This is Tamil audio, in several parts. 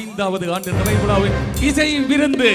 5வது ஆண்டு நிறைவுவிழாவின் இசை விருந்து.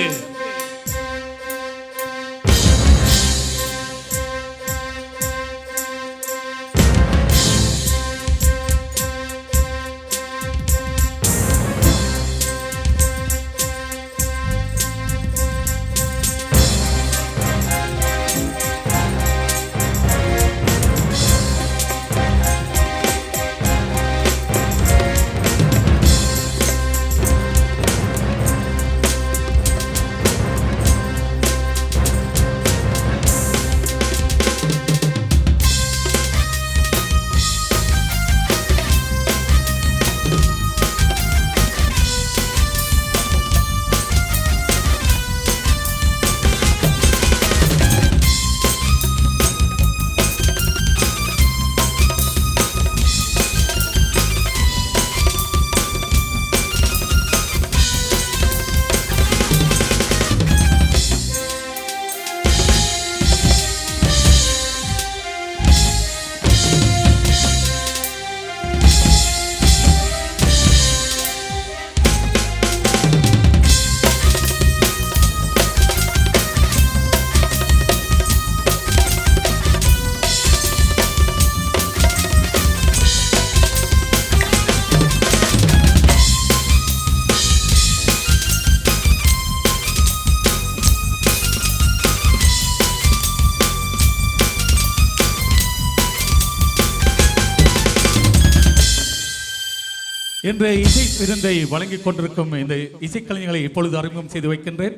இன்றைய இசை விருந்தை வழங்கிக் கொண்டிருக்கும் இந்த இசைக்கலைஞர்களை இப்பொழுது அறிமுகம் செய்து வைக்கின்றேன்.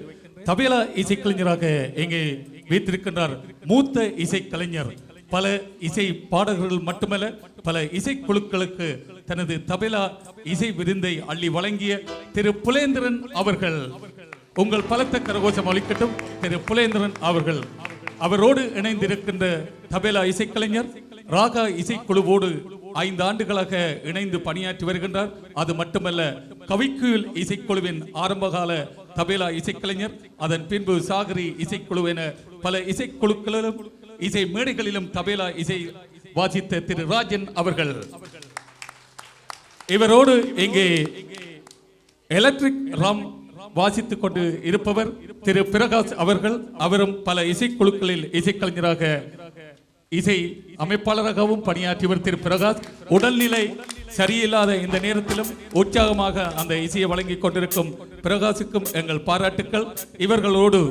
தபேலா இசைக்கலைஞராக இங்கே வைத்திருக்கின்றார் மூத்த இசைக்கலைஞர். பல இசை பாடகர்கள் மட்டுமல்ல, பல இசைக்குழுக்களுக்கு தனது தபேலா இசை விருந்தை அள்ளி வழங்கிய திரு புலேந்திரன் அவர்கள். உங்கள் பலத்த கரகோஷம் அளிக்கட்டும் திரு புலேந்திரன் அவர்கள். அவரோடு இணைந்திருக்கின்ற தபேலா இசைக்கலைஞர் ராகா இசைக்குழுவோடு 5 ஆண்டுகளாக இணைந்து பணியாற்றி வருகின்றார். அது மட்டுமல்ல, கவிக்குயில் இசைக்குழுவின் ஆரம்பகால தபேலா இசைக்கலைஞர், அதன் பின்பு சாகரி இசைக்குழு என பல இசைக்குழுக்களிலும் இசை மேடைகளிலும் தபேலா இசை வாசித்த திரு ராஜன் அவர்கள். இவரோடு இங்கே எலக்ட்ரிக் ராம் வாசித்துக் கொண்டு இருப்பவர் திரு பிரகாஷ் அவர்கள். அவரும் பல இசைக்குழுக்களில் இசைக்கலைஞராக இசை அமைப்பாளராகவும் பணியாற்றியவர் திரு பிரகாஷ். உடல்நிலை சரியில்லாத இந்த நேரத்திலும் உற்சாகமாக அந்த இசையை வழங்கிக் கொண்டிருக்கும் பிரகாஷுக்கும் எங்கள் பாராட்டுக்கள். இவர்களோடு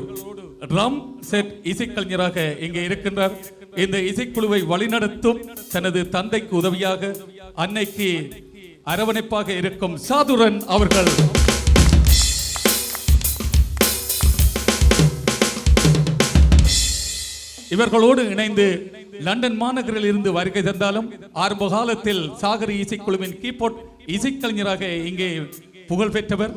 ரம் செட் இசைக்கலைஞராக இங்கே இருக்கின்றார். இந்த இசைக்குழுவை வழிநடத்தும் தனது தந்தைக்கு உதவியாக, அன்னைக்கு அரவணைப்பாக இருக்கும் சாதுரன் அவர்கள். இவர்களோடு இணைந்து லண்டன் மாநகரில் இருந்து வருகை தந்தாலும் ஆரம்ப காலத்தில் சாகரி இசைக்குழுவின் கீபோர்ட் இசைக்கலைஞராக இங்கே புகழ் பெற்றவர்.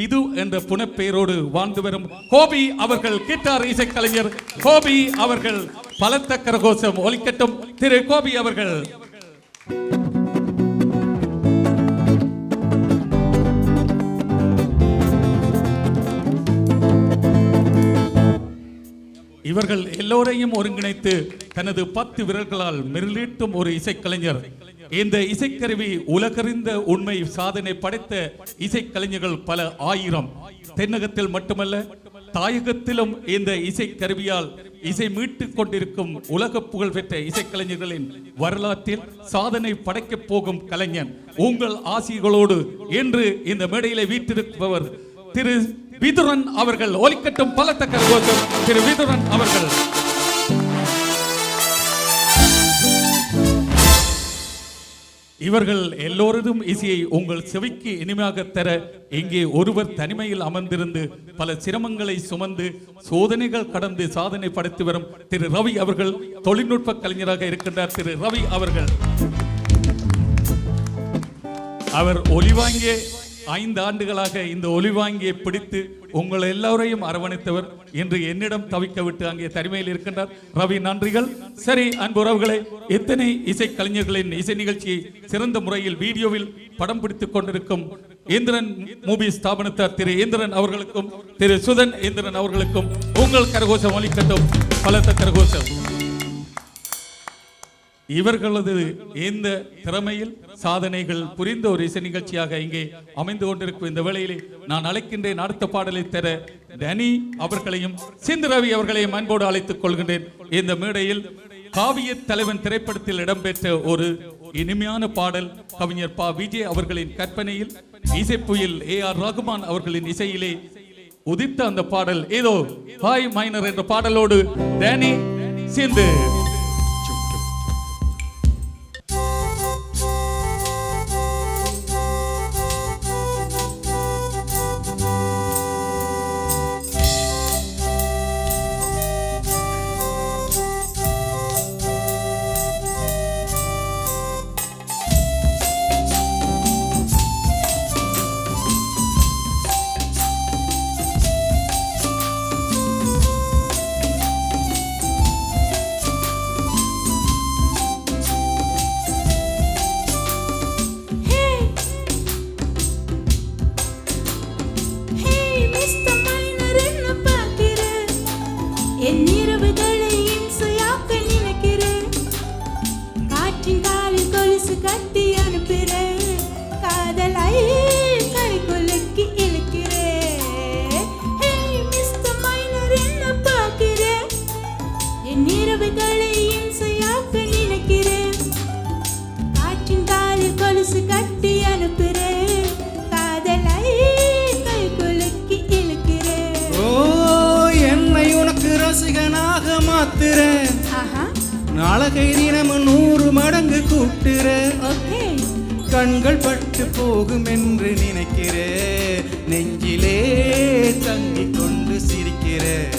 விது என்ற புனப்பெயரோடு வாழ்ந்து வரும் கோபி அவர்கள். கிட்டார் இசைக்கலைஞர் கோபி அவர்கள். பலத்த கரகோஷம் ஒலிக்கட்டும் திரு கோபி அவர்கள். இவர்கள் எல்லோரையும் ஒருங்கிணைத்து தனது 10 விரல்களால் மெருளீட்டும் ஒரு இசைக்கலைஞர். இந்த இசைக்கருவி உலகறிந்த உண்மை சாதனை படைத்த இசைக்கலைஞர்கள் பல ஆயிரம். தென்னகத்தில் மட்டுமல்ல, தாயகத்திலும் இந்த இசைக்கருவியால் இசை மீட்டுக் கொண்டிருக்கும் உலக புகழ் பெற்ற இசைக்கலைஞர்களின் வரலாற்றில் சாதனை படைக்கப் போகும் கலைஞன் உங்கள் ஆசிகளோடு இன்று இந்த மேடையிலே வீற்றிருப்பவர் திரு விதுரன் அவர்கள். ஒலிக்கட்டும் பலத்த கரகோஷம் திரு விதுரன் அவர்கள். இவர்கள் எல்லோரதும் இசையை உங்கள் செவிக்கு இனிமையாக தர இங்கே ஒருவர் தனிமையில் அமர்ந்திருந்து பல சிரமங்களை சுமந்து சோதனைகள் கடந்து சாதனை படைத்து வரும் திரு ரவி அவர்கள். தொழில்நுட்ப கலைஞராக இருக்கின்றார் திரு ரவி அவர்கள். அவர் ஒலிவாங்கிய 5 ஆண்டுகளாக இந்த ஒலிவாங்கியை பிடித்து உங்கள் எல்லோரையும் அரவணைத்தவர். இன்று என்னிடம் தவிக்க விட்டு அங்கே தனிமையில் இருக்கின்றார் ரவி. நன்றிகள். சரி அன்புறவுகளை, எத்தனை இசை கலைஞர்களின் இசை நிகழ்ச்சியை சிறந்த முறையில் வீடியோவில் படம் பிடித்துக் கொண்டிருக்கும் இந்திரன் மூவி ஸ்தாபனத்தார் திரு இந்திரன் அவர்களுக்கும் திரு சுதன் இந்திரன் அவர்களுக்கும் உங்கள் கரகோஷம் ஒலிக்கட்டும் பலத்த கரகோஷம். இவர்களது இந்த திறமையில் சாதனைகள் புரிந்த ஒரு இசை நிகழ்ச்சியாக இங்கே அமைந்து கொண்டிருக்கும் இந்த வேளையிலே நான் அழைக்கின்றேன் அடுத்த பாடலை தர டனி அவர்களையும் சிந்து ரவி அவர்களையும் அன்போடு அழைத்துக் கொள்கின்றேன். இந்த மேடையில் காவிய தலைவன் திரைப்படத்தில் இடம்பெற்ற ஒரு இனிமையான பாடல் கவிஞர் பா விஜய் அவர்களின் கற்பனையில் இசைப்புயல் AR ரகுமான் அவர்களின் இசையிலே உதித்த அந்த பாடல் ஏதோ ஹாய் மைனர் என்ற பாடலோடு டனி சிந்து. நாளகை தினம் 100 மடங்கு கூட்டுறேன். கண்கள் பட்டு போகும் என்று நினைக்கிறேன். நெஞ்சிலே தங்கிக் கொண்டு சிரிக்கிறேன்.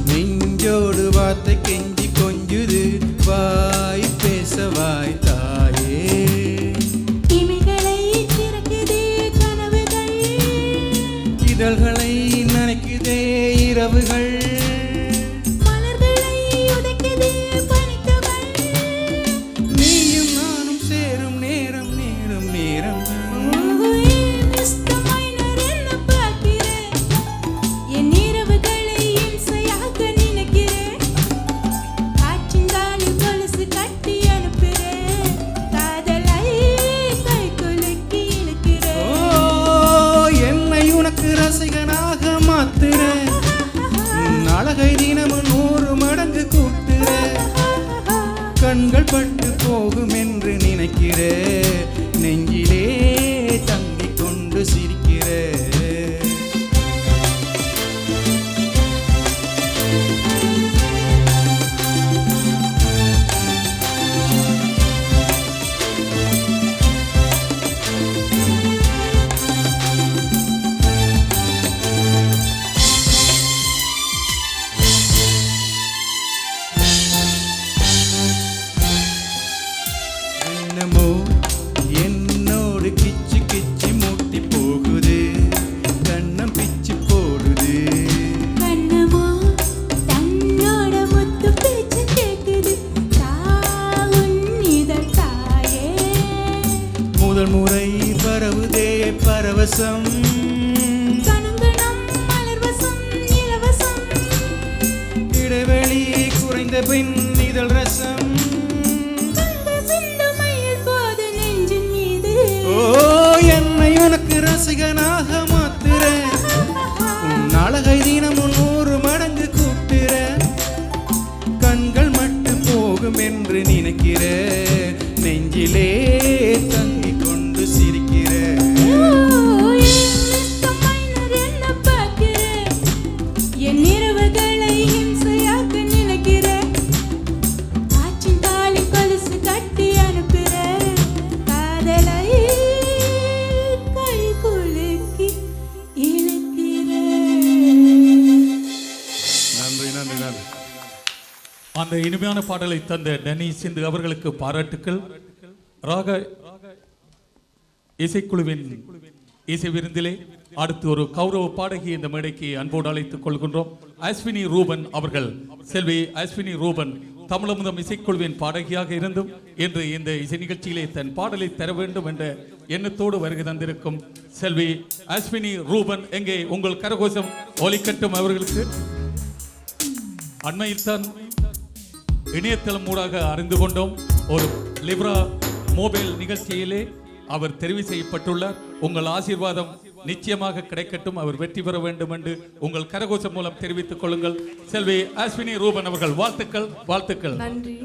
நெஞ்சோடு வார்த்தை கெஞ்சி கொஞ்சுது வாய் பேசவாய் தாயே. இமைகளை திறக்குதே கனவுகள், இதழ்களை நனைக்குதே இரவுகள், மலர்களை உதைக்குதே பனித்துகள். நீயும் நானும் சேரும் நேரம் நேரம் நேரம். நாளகை தினம் 100 மடங்கு கூட்டுறேன். கண்கள் பட்டு போகும் என்று நினைக்கிறேன். நெஞ்சிலே தங்கிக் கொண்டு சிரிக்கிறேன். என்னோடு கிச்சு கிச்சு மூட்டி போகுது, கண்ணம் பிச்சு போடுது. கண்ணமோ தன்னோட முத்து பேச்சு கேட்குது, தாவும் இதழ் தாயே. முதல் முறை பரவுதே பரவசம், கணங்கணம் மலர்வசம் இலவசம். இடைவெளி குறைந்த பின் இதழ் ரசம். என்னை உனக்கு ரசிகனாக மாத்துறேன். நாளகை தினம் 100 மடங்கு கூட்டுறேன். கண்கள் மட்டும் போகும் என்று நினைக்கிறேன். நெஞ்சிலே தங்கிக் கொண்டு சிரிக்கிறேன். என் இரவுகளை இம்சையாக்க நினைக்கிறேன். அந்த இனிமையான பாடலை தந்த டனி சிந்து அவர்களுக்கு பாராட்டுக்கள். ராக இசைக்குழுவின் இசை விருந்திலே அடுத்து ஒரு கௌரவ பாடகி இந்த மேடைக்கு அன்போடு அழைத்துக் கொள்கின்றோம். அஸ்வினி ரூபன் அவர்கள். செல்வி அஸ்வினி ரூபன் தமிழமுதம் இசைக்குழுவின் பாடகியாக இருந்தும் இன்று இந்த இசை நிகழ்ச்சியிலே தன் பாடலை தர வேண்டும் என்ற எண்ணத்தோடு வருகை தந்திருக்கும் செல்வி அஸ்வினி ரூபன் எங்கே உங்கள் கரகோஷம் ஒலிக்கட்டும் அவர்களுக்கு. அண்மையில் தான் இணையதளம் ஊடாக அறிந்து கொண்டோம், ஒரு லிப்ரா மொபைல் நிகழ்ச்சியிலே அவர் தெரிவு செய்யப்பட்டுள்ளார். உங்கள் ஆசீர்வாதம் நிச்சயமாக கிடைக்கட்டும், அவர் வெற்றி பெற வேண்டும் என்று உங்கள் கரகோஷம் மூலம் தெரிவித்துக் கொள்ளுங்கள். செல்வி அஸ்வினி ரூபன் அவர்கள் வாழ்த்துக்கள், வாழ்த்துக்கள். நன்றி.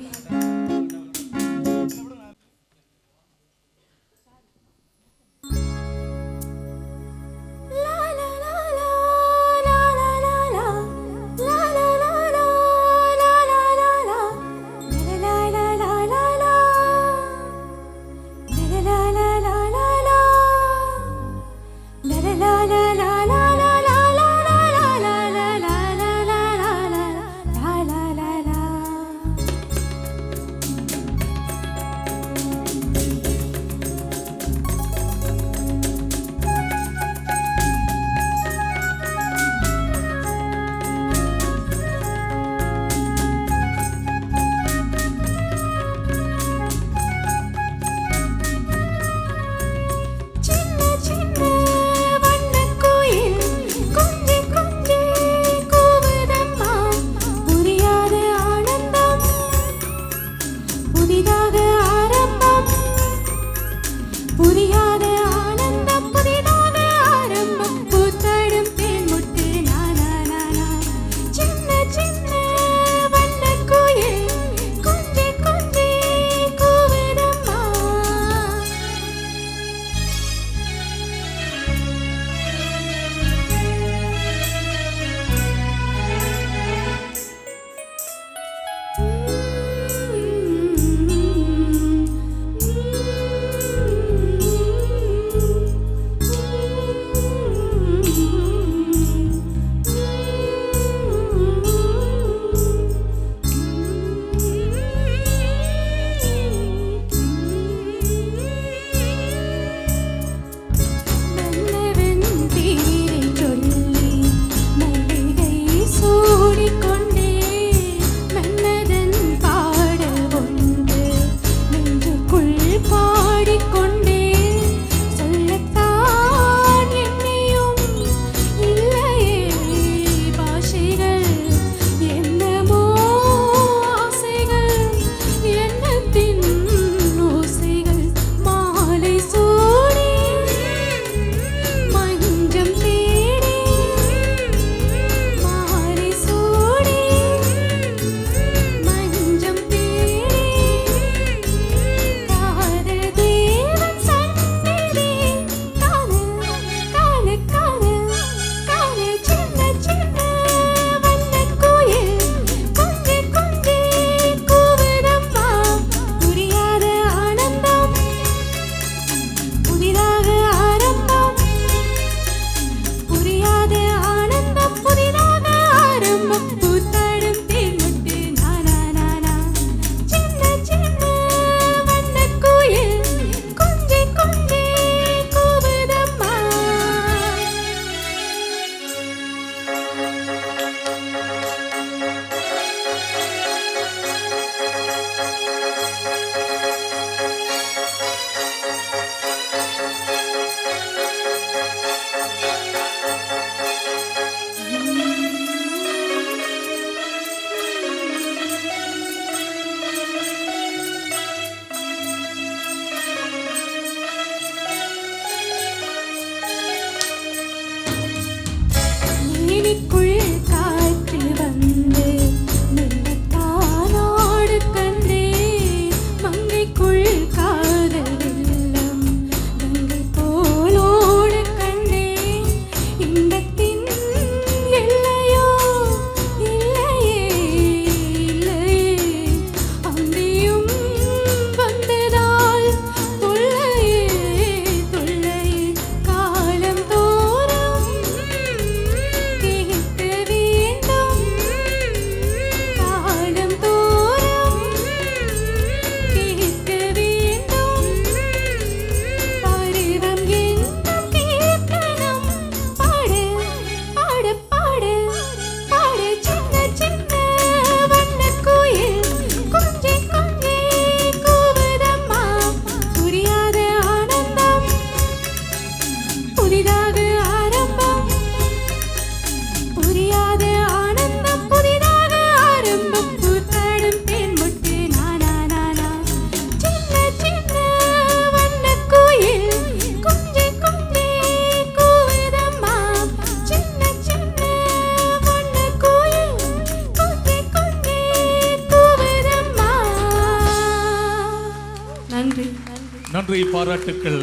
நன்றி, பாராட்டுக்கள்.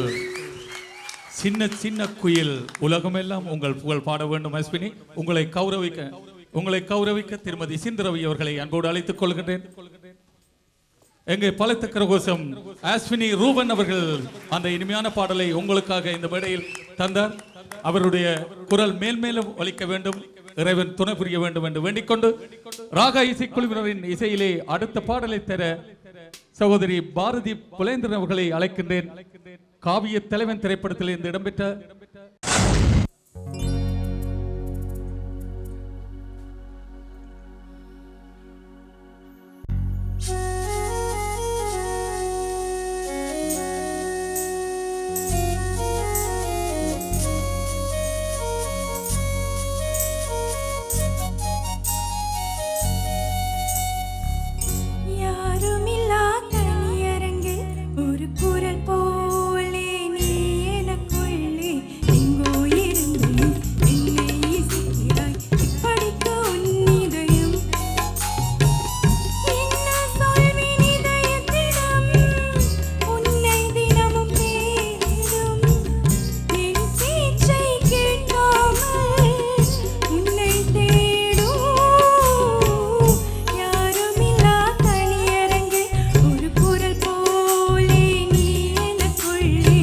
சின்ன சின்ன குயில் உலகமெல்லாம் உங்கள் புகழ் பாட வேண்டும். அஸ்வினி, உங்களை கௌரவிக்க திருமதி சிந்தரவி அவர்களை அன்போடு அழைத்துக் கொள்கின்றேன். எங்கே பலத்த கரகோஷம் அஸ்வினி ரூபன் அவர்கள் அந்த இனிமையான பாடலை உங்களுக்காக இந்த மேடையில் தந்தார். அவருடைய குரல் மேல்மேலும் ஒலிக்க வேண்டும், இறைவன் துணை புரிய வேண்டும் என்று வேண்டிக்கொண்டு ராகா இசைக்குழுவினரின் இசையிலே அடுத்த பாடலை தர சகோதரி பாரதி புலேந்திரன் அவர்களை அழைக்கின்றேன். காவிய தலைவன் திரைப்படத்தில் இருந்து இடம்பெற்ற யாருமில்லா தனியரங்கில் ஒரு குரல் போலே நீ எனக்குள்ளே எங்கோ இருந்து என்னை இசைக்கிறாய். இப்படிக்க உன் இதயம் என்ன சொல்வேன் இதயத்திடம், உன்னை தினமும் தேடும் என் பேச்சை கேட்காமல் உன்னை தேடும். யாருமில்லா தனியரங்கில் ஒரு குரல் போலே நீ எனக்குள்ளே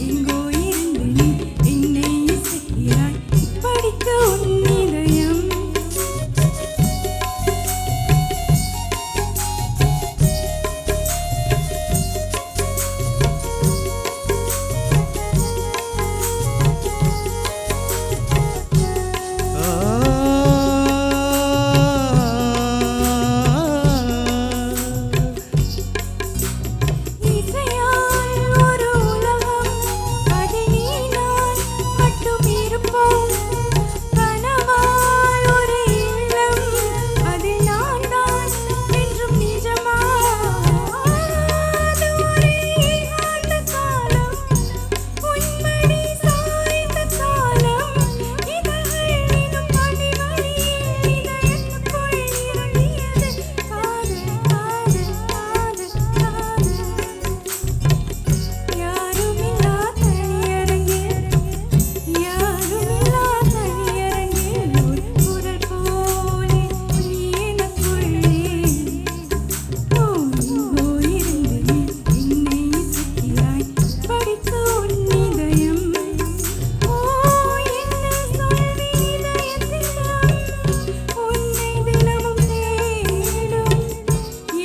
எங்கோ இருந்து என்னை இசைக்கிறாய். இப்படிக்க உன் இதயம் இசையால் ஒரு உலகம், அதில் நீ நான் மட்டும் இருப்போம். கனவால் ஒரு இல்லம், அதில் நான் தான் என்றும் நிஜமாது. ஒரே ஆண்டு காலம் உன்மடி சாய்ந்த காலம், இதழ்கள் எனும் பனிமணியில் இதயத்துக்குள் இறங்கியது காதல் காதல் காதல் காதல். யாருமில்லா தனியரங்கில் ஒரு குரல் போலே நீ எனக்குள்ளே எங்கோ இருந்து என்னை இசைக்கிறாய். படிக்க உன் இதயம் என்ன சொல்வேன் இதயத்திடம், உன்னை தினமும் தேடும்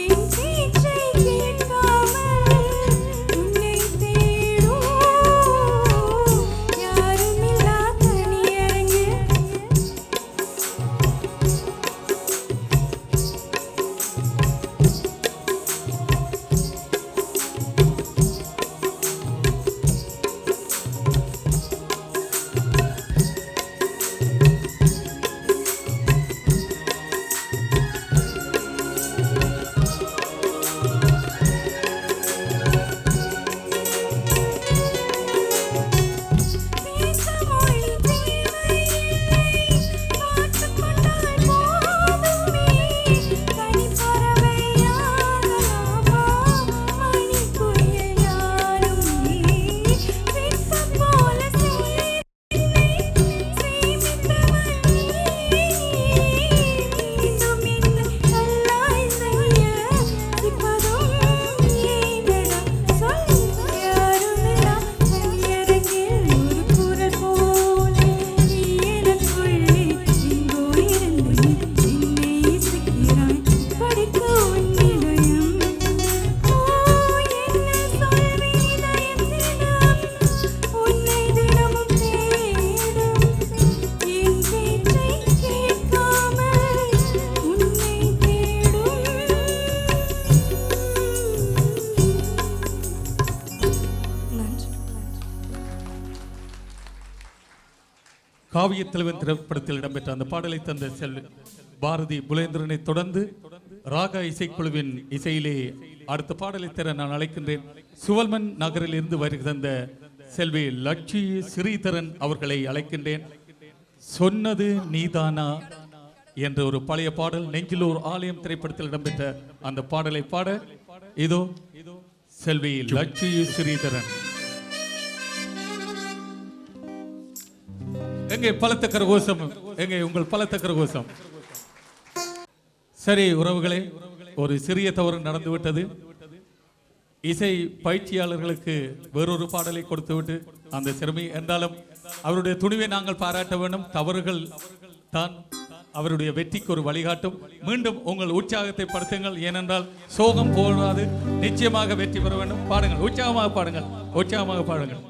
என் பேச்சை கேட்காமல் உன்னை தேடும். யாருமில்லா தனியரங்கில் பேச மொழி தேவையில்லை, பார்த்துக் கொண்டால் போதுமே. தனிப்பறவையாகலாமா, மணிக்குயில் யாரும் நீ. வெட்கம் போல சேமித்தவள் நீ. மீண்டும் என்னை கல்லாய் செய்ய இப்பதும் ஏனடா சொல். யாருமில்லா தனியரங்கில் ஒரு குரல் போலே நீ எனக்குள்ளே எங்கோ இருந்து என்னை இசைக்கிறாய். படிக்க உன் இதயம் என்ன சொல்வேன் இதயத்திடம், உன்னை தினமும் தேடும் என் பேச்சை கேட்காமல் உன்னை தேடும். நன்றி. காவிய தலைவன் திரைப்படத்தில் இடம்பெற்ற அந்த பாடலை தந்த பாரதி புலேந்திரனை தொடர்ந்து ராகா இசைக்குழுவின் இசையிலே அடுத்த பாடலை தர நான் அழைக்கின்றேன். சுவல்மன் நகரில் இருந்து வருகிற செல்வி லட்சி ஸ்ரீதரன் அவர்களை அழைக்கின்றேன். சொன்னது நீதானா என்ற ஒரு பழைய பாடல் நெஞ்சிலூர் ஆலயம் திரைப்படத்தில் இடம்பெற்ற அந்த பாடலை பாட இதோ செல்வி லட்சுமி ஸ்ரீதரன். எங்கே பலத்த கரகோஷம், எங்கே உங்கள் பலத்த கரகோஷம். சரி உறவுகளே, ஒரு சிறிய தவறு நடந்துவிட்டது. இசை பயிற்சியாளர்களுக்கு வேறொரு பாடலை கொடுத்துவிட்டு அந்த சிறுமி என்றாலும் அவருடைய துணிவை நாங்கள் பாராட்ட வேண்டும். தவறுகள் தான் அவருடைய வெற்றிக்கு ஒரு வழிகாட்டும். மீண்டும் உங்கள் உற்சாகத்தை படுத்துங்கள். ஏனென்றால் சோகம் போடாது, நிச்சயமாக வெற்றி பெற வேண்டும். பாடுங்கள், உற்சாகமாக பாடுங்கள், உற்சாகமாக பாடுங்கள்.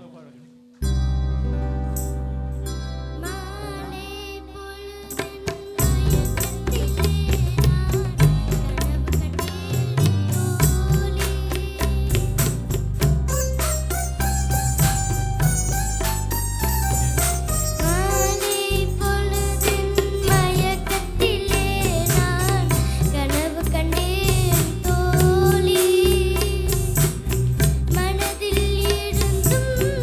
மனதில் இருந்தும்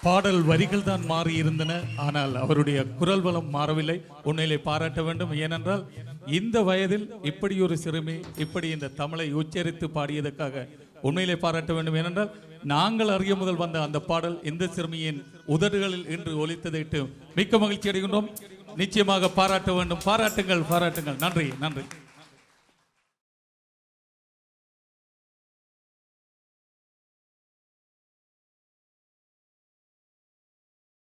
பாடல் வரிகள் தான் மாறி இருந்தன, ஆனால் அவருடைய குரல் வளம் மாறவில்லை. உண்மையிலே பாராட்ட வேண்டும். ஏனென்றால் இந்த வயதில் இப்படி ஒரு சிறுமி இப்படி இந்த தமிழை உச்சரித்து பாடியதற்காக உண்மையிலே பாராட்ட வேண்டும். ஏனென்றால் நாங்கள் அறிய முதல் வந்த அந்த பாடல் இந்த சிறுமியின் உதடுகளில் இன்று ஒலித்ததைட்டு மிக்க மகிழ்ச்சி அடைகின்றோம். நிச்சயமாக பாராட்ட வேண்டும். பாராட்டுங்கள், பாராட்டுங்கள். நன்றி, நன்றி.